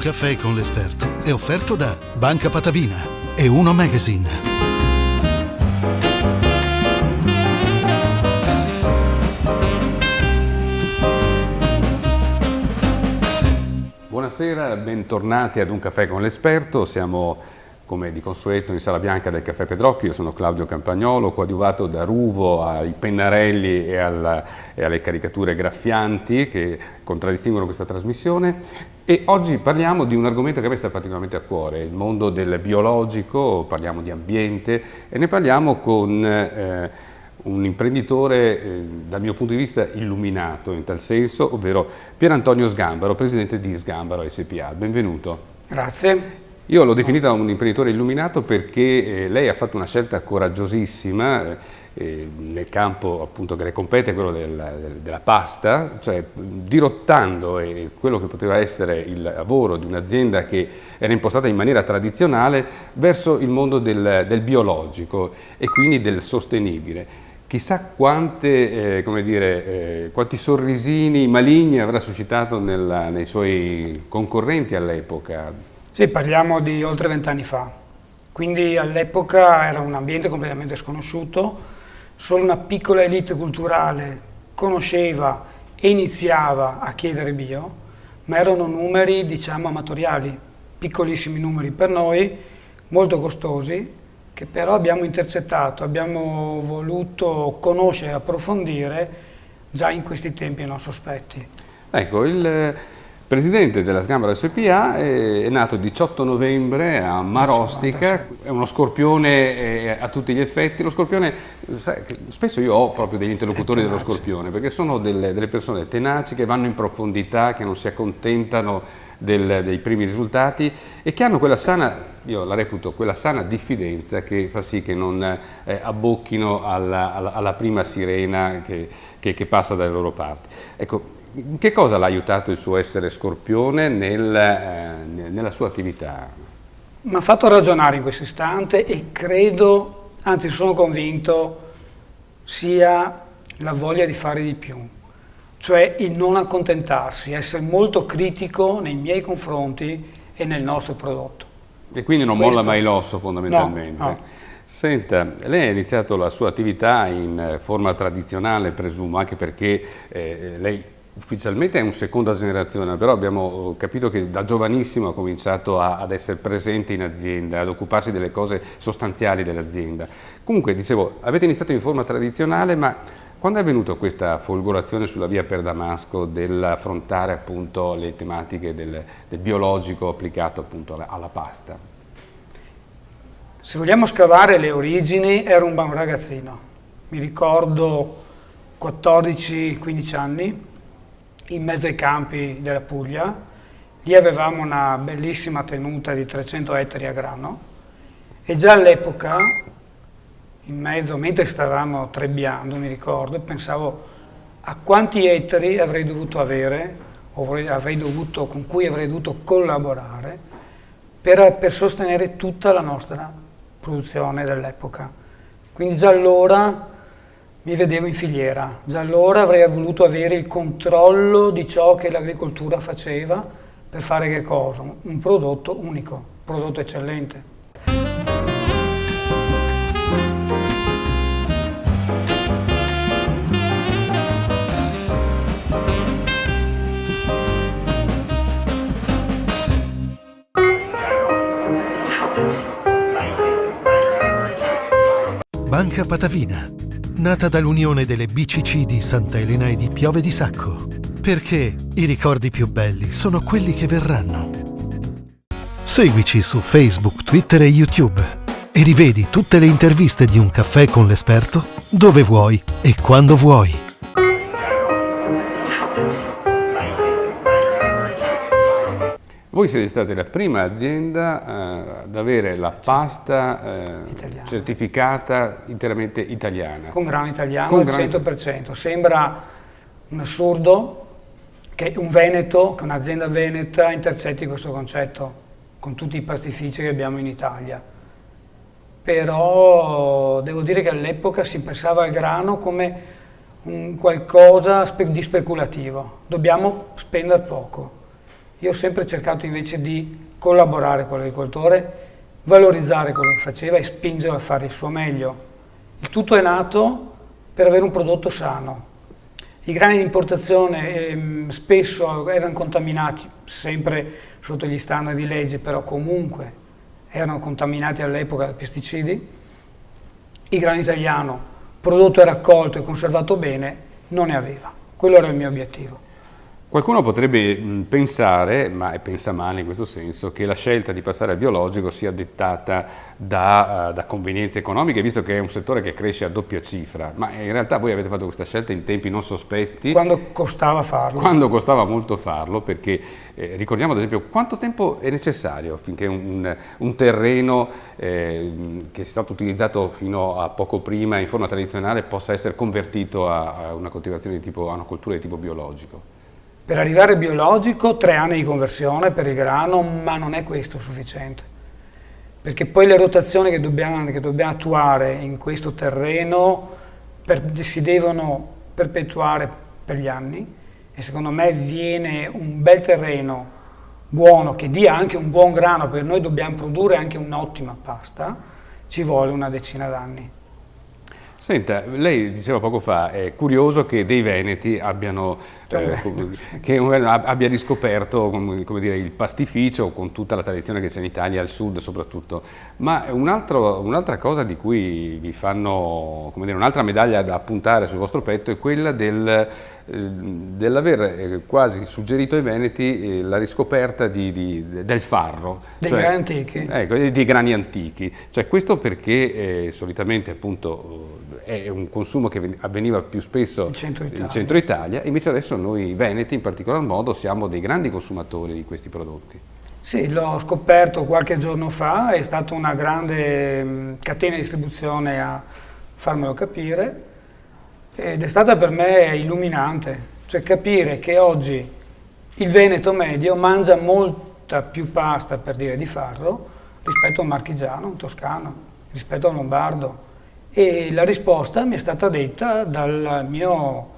caffè con l'esperto è offerto da Banca Patavina e Uno Magazine. Buonasera, bentornati ad Un caffè con l'esperto. Siamo come di consueto in Sala Bianca del Caffè Pedrocchi. Io sono Claudio Campagnolo, coadiuvato da Ruvo ai pennarelli e alle caricature graffianti che contraddistinguono questa trasmissione. E oggi parliamo di un argomento che a me sta particolarmente a cuore, il mondo del biologico, parliamo di ambiente e ne parliamo con un imprenditore dal mio punto di vista illuminato in tal senso, ovvero Pierantonio Sgambaro, presidente di Sgambaro SpA. Benvenuto. Grazie. Io l'ho definita un imprenditore illuminato perché lei ha fatto una scelta coraggiosissima nel campo appunto che le compete, quello della pasta, cioè dirottando quello che poteva essere il lavoro di un'azienda che era impostata in maniera tradizionale verso il mondo del biologico e quindi del sostenibile. Chissà quanti sorrisini maligni avrà suscitato nei suoi concorrenti all'epoca. Sì, parliamo di oltre 20 anni fa, quindi all'epoca era un ambiente completamente sconosciuto, solo una piccola elite culturale conosceva e iniziava a chiedere bio, ma erano numeri, diciamo, amatoriali, piccolissimi numeri per noi, molto costosi, che però abbiamo intercettato, abbiamo voluto conoscere e approfondire già in questi tempi non sospetti. Ecco, il presidente della Sgambaro SpA è nato il 18 novembre a Marostica, è uno scorpione a tutti gli effetti. Lo scorpione, sai, spesso io ho proprio degli interlocutori dello scorpione, perché sono delle persone tenaci che vanno in profondità, che non si accontentano dei primi risultati e che hanno quella sana, io la reputo, quella sana diffidenza che fa sì che non abbocchino alla prima sirena che passa dalle loro parti. Ecco, che cosa l'ha aiutato il suo essere scorpione nella sua attività? Mi ha fatto ragionare in questo istante e credo, anzi sono convinto, sia la voglia di fare di più, cioè il non accontentarsi, essere molto critico nei miei confronti e nel nostro prodotto. E quindi non molla mai l'osso fondamentalmente. No. Senta, lei ha iniziato la sua attività in forma tradizionale, presumo, anche perché lei ufficialmente è un seconda generazione, però abbiamo capito che da giovanissimo ha cominciato ad essere presente in azienda, ad occuparsi delle cose sostanziali dell'azienda. Comunque, dicevo, avete iniziato in forma tradizionale, ma quando è venuta questa folgorazione sulla via per Damasco dell'affrontare appunto le tematiche del biologico applicato appunto alla pasta? Se vogliamo scavare le origini, ero un ragazzino, mi ricordo 14-15 anni, in mezzo ai campi della Puglia. Lì avevamo una bellissima tenuta di 300 ettari a grano e già all'epoca, in mezzo, mentre stavamo trebbiando, mi ricordo, pensavo a quanti ettari avrei dovuto avere, con cui avrei dovuto collaborare per sostenere tutta la nostra produzione dell'epoca. Quindi già allora mi vedevo in filiera, già allora avrei voluto avere il controllo di ciò che l'agricoltura faceva per fare che cosa? Un prodotto unico, un prodotto eccellente. Banca Patavina, nata dall'unione delle BCC di Santa Elena e di Piove di Sacco, perché i ricordi più belli sono quelli che verranno. Seguici su Facebook, Twitter e YouTube e rivedi tutte le interviste di Un caffè con l'esperto dove vuoi e quando vuoi. Voi siete stati la prima azienda ad avere la pasta certificata interamente italiana. Con grano italiano al 100%. Sembra un assurdo che un veneto, che un'azienda veneta intercetti questo concetto con tutti i pastifici che abbiamo in Italia. Però devo dire che all'epoca si pensava al grano come un qualcosa di speculativo. Dobbiamo spendere poco. Io ho sempre cercato invece di collaborare con l'agricoltore, valorizzare quello che faceva e spingerlo a fare il suo meglio. Il tutto è nato per avere un prodotto sano. I grani di importazione spesso erano contaminati, sempre sotto gli standard di legge, però comunque erano contaminati all'epoca da pesticidi. Il grano italiano, prodotto e raccolto e conservato bene, non ne aveva. Quello era il mio obiettivo. Qualcuno potrebbe pensare, ma pensa male in questo senso, che la scelta di passare al biologico sia dettata da convenienze economiche, visto che è un settore che cresce a doppia cifra, ma in realtà voi avete fatto questa scelta in tempi non sospetti. Quando costava farlo. Quando costava molto farlo, perché ricordiamo ad esempio quanto tempo è necessario affinché un terreno che è stato utilizzato fino a poco prima in forma tradizionale possa essere convertito a una coltivazione di tipo, a una coltura di tipo biologico. Per arrivare al biologico 3 anni di conversione per il grano, ma non è questo sufficiente. Perché poi le rotazioni che dobbiamo attuare in questo terreno si devono perpetuare per gli anni e secondo me viene un bel terreno buono che dia anche un buon grano, perché noi dobbiamo produrre anche un'ottima pasta, ci vuole una decina d'anni. Senta, lei diceva poco fa, è curioso che dei veneti abbiano, abbia riscoperto come dire, il pastificio con tutta la tradizione che c'è in Italia, al sud soprattutto, ma un'altra cosa di cui vi fanno, come dire, un'altra medaglia da puntare sul vostro petto è quella dell'aver quasi suggerito ai veneti la riscoperta del farro. Dei grani antichi. Ecco, dei grani antichi. Cioè, questo perché solitamente appunto è un consumo che avveniva più spesso in centro Italia, invece adesso noi veneti in particolar modo siamo dei grandi consumatori di questi prodotti. Sì, l'ho scoperto qualche giorno fa, è stata una grande catena di distribuzione a farmelo capire ed è stata per me illuminante, cioè capire che oggi il Veneto medio mangia molta più pasta, per dire, di farro rispetto a un marchigiano, un toscano, rispetto a un lombardo. E la risposta mi è stata detta dal mio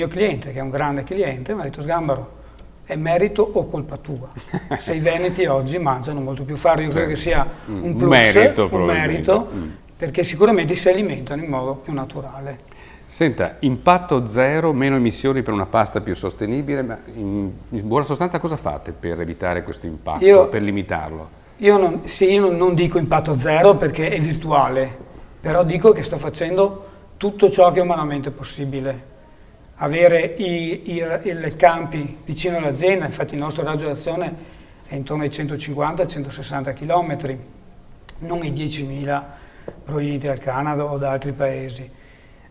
cliente, che è un grande cliente, mi ha detto: Sgambaro, è merito o colpa tua? Se i veneti oggi mangiano molto più farro, io credo che sia un plus, un merito, perché sicuramente si alimentano in modo più naturale. Senta, impatto zero, meno emissioni per una pasta più sostenibile, ma in buona sostanza cosa fate per evitare questo impatto, per limitarlo? Io non dico impatto zero perché è virtuale, però dico che sto facendo tutto ciò che è umanamente possibile. Avere i campi vicino all'azienda, infatti il nostro raggio d'azione è intorno ai 150-160 km, non i 10.000 provenienti dal Canada o da altri paesi.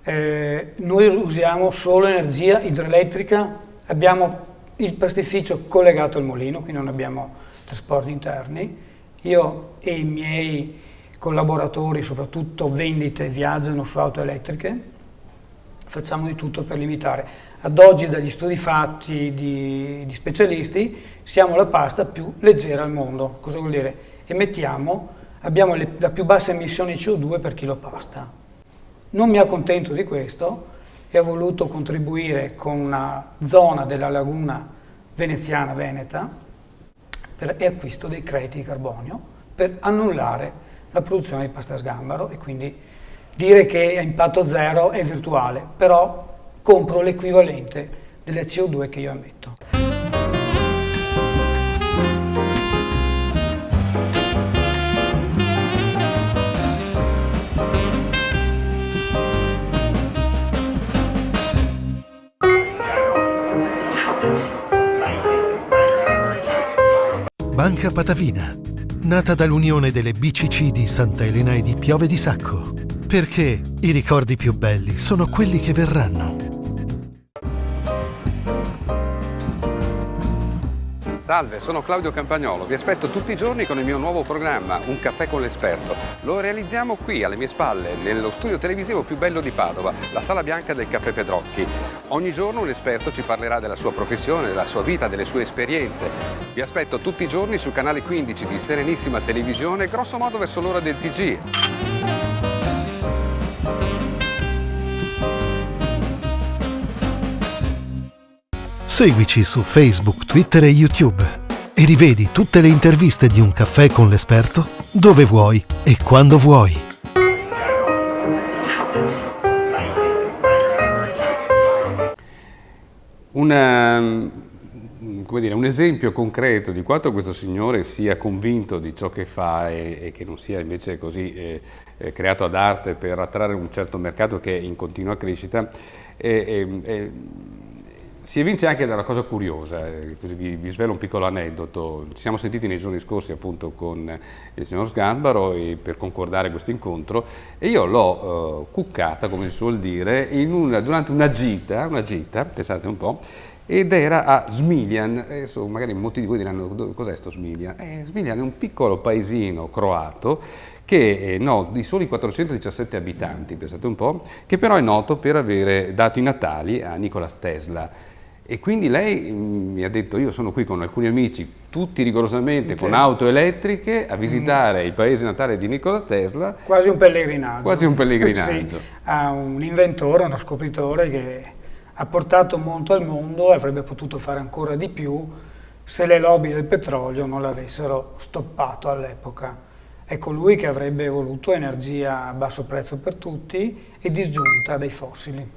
Noi usiamo solo energia idroelettrica, abbiamo il pastificio collegato al mulino, quindi non abbiamo trasporti interni. Io e i miei collaboratori, soprattutto vendite, viaggiano su auto elettriche, facciamo di tutto per limitare. Ad oggi, dagli studi fatti di specialisti, siamo la pasta più leggera al mondo. Cosa vuol dire? Abbiamo la più bassa emissione di CO2 per chilo pasta. Non mi accontento di questo e ho voluto contribuire con una zona della laguna veneziana veneta per acquisto dei crediti di carbonio per annullare la produzione di pasta Sgambaro e quindi dire che a impatto zero è virtuale, però compro l'equivalente delle CO2 che io emetto. Banca Patavina, nata dall'unione delle BCC di Santa Elena e di Piove di Sacco, perché i ricordi più belli sono quelli che verranno. Salve, sono Claudio Campagnolo, vi aspetto tutti i giorni con il mio nuovo programma, Un caffè con l'esperto. Lo realizziamo qui, alle mie spalle, nello studio televisivo più bello di Padova, la Sala Bianca del Caffè Pedrocchi. Ogni giorno un esperto ci parlerà della sua professione, della sua vita, delle sue esperienze. Vi aspetto tutti i giorni sul canale 15 di Serenissima Televisione, grosso modo verso l'ora del TG. Seguici su Facebook, Twitter e YouTube. e rivedi tutte le interviste di Un caffè con l'esperto dove vuoi e quando vuoi. Un esempio concreto di quanto questo signore sia convinto di ciò che fa e che non sia invece così creato ad arte per attrarre un certo mercato che è in continua crescita, si evince anche da una cosa curiosa. Così vi svelo un piccolo aneddoto. Ci siamo sentiti nei giorni scorsi appunto con il signor Sgambaro per concordare questo incontro, e io l'ho cuccata, come si suol dire, durante una gita, pensate un po', ed era a Smiljan. Adesso magari molti di voi diranno: cos'è sto Smiljan? Smiljan è un piccolo paesino croato che è di soli 417 abitanti, pensate un po', che però è noto per avere dato i natali a Nikola Tesla. E quindi lei mi ha detto: io sono qui con alcuni amici, tutti rigorosamente con auto elettriche, a visitare il paese natale di Nikola Tesla. Quasi un pellegrinaggio. Quasi un pellegrinaggio. Sì, ha un inventore, uno scopritore che ha portato molto al mondo e avrebbe potuto fare ancora di più se le lobby del petrolio non l'avessero stoppato all'epoca. È colui che avrebbe voluto energia a basso prezzo per tutti e disgiunta dai fossili.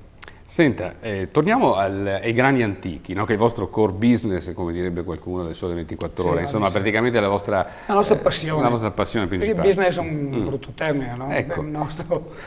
Senta, torniamo ai grani antichi, no? Che è il vostro core business, come direbbe qualcuno del Sole 24 Ore, insomma praticamente la nostra passione. La vostra passione principale. Perché business è un brutto termine, no? Ecco.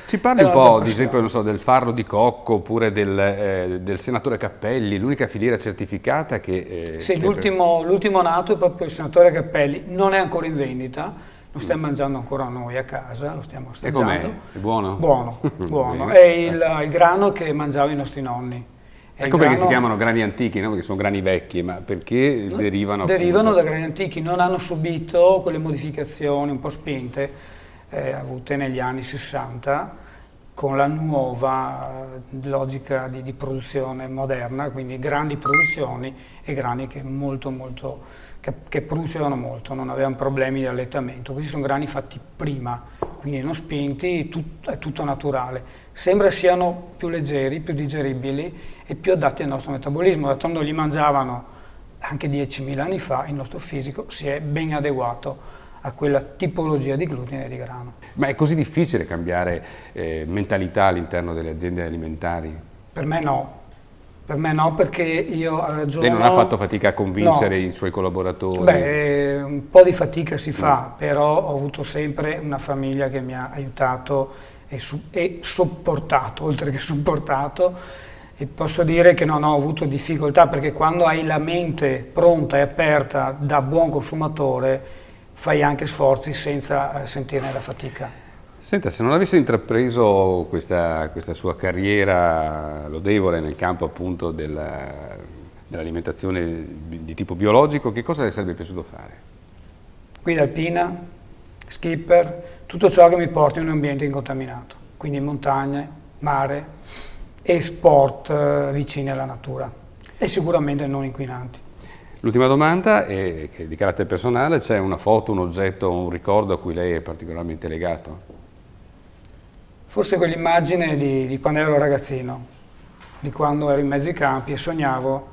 Ci parli un po', ad esempio, non so, del farro di cocco, oppure del senatore Cappelli, l'unica filiera certificata che... Sì, l'ultimo nato è proprio il senatore Cappelli, non è ancora in vendita. Lo stiamo mangiando ancora noi a casa, lo stiamo assaggiando. E com'è? È buono? Buono. È il grano che mangiavano i nostri nonni. Ecco perché si chiamano grani antichi, no? Perché sono grani vecchi, ma perché derivano? Derivano da grani antichi, non hanno subito quelle modificazioni un po' spinte avute negli anni 60 con la nuova logica di produzione moderna, quindi grandi produzioni e grani che producevano molto, non avevano problemi di allettamento. Questi sono grani fatti prima, quindi non spinti, è tutto naturale. Sembra siano più leggeri, più digeribili e più adatti al nostro metabolismo. D'altronde li mangiavano anche 10.000 anni fa, il nostro fisico si è ben adeguato a quella tipologia di glutine e di grano. Ma è così difficile cambiare mentalità all'interno delle aziende alimentari? Per me no. Per me no, perché io ragiono... Lei non ha fatto fatica a convincere i suoi collaboratori? Beh, un po' di fatica si fa, però ho avuto sempre una famiglia che mi ha aiutato e sopportato, oltre che supportato, e posso dire che non ho avuto difficoltà, perché quando hai la mente pronta e aperta da buon consumatore fai anche sforzi senza sentirne la fatica. Senta, se non avesse intrapreso questa sua carriera lodevole nel campo appunto dell'alimentazione di tipo biologico, che cosa le sarebbe piaciuto fare? Guida alpina, skipper, tutto ciò che mi porti in un ambiente incontaminato, quindi montagne, mare e sport vicini alla natura e sicuramente non inquinanti. L'ultima domanda è che di carattere personale: c'è una foto, un oggetto, un ricordo a cui lei è particolarmente legato? Forse quell'immagine di quando ero ragazzino, di quando ero in mezzo ai campi e sognavo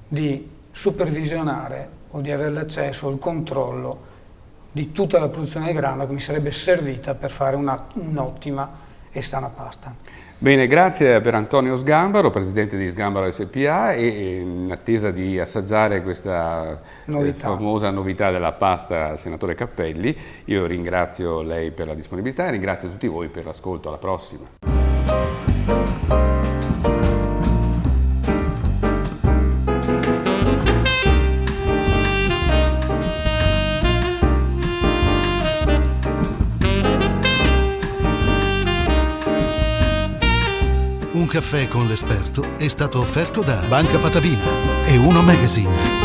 di supervisionare o di avere l'accesso, il controllo di tutta la produzione di grano che mi sarebbe servita per fare un'ottima e sana pasta. Bene, grazie per Antonio Sgambaro, presidente di Sgambaro SPA, e in attesa di assaggiare questa famosa novità della pasta senatore Cappelli, io ringrazio lei per la disponibilità e ringrazio tutti voi per l'ascolto. Alla prossima. Un caffè con l'esperto è stato offerto da Banca Patavina e Uno Magazine.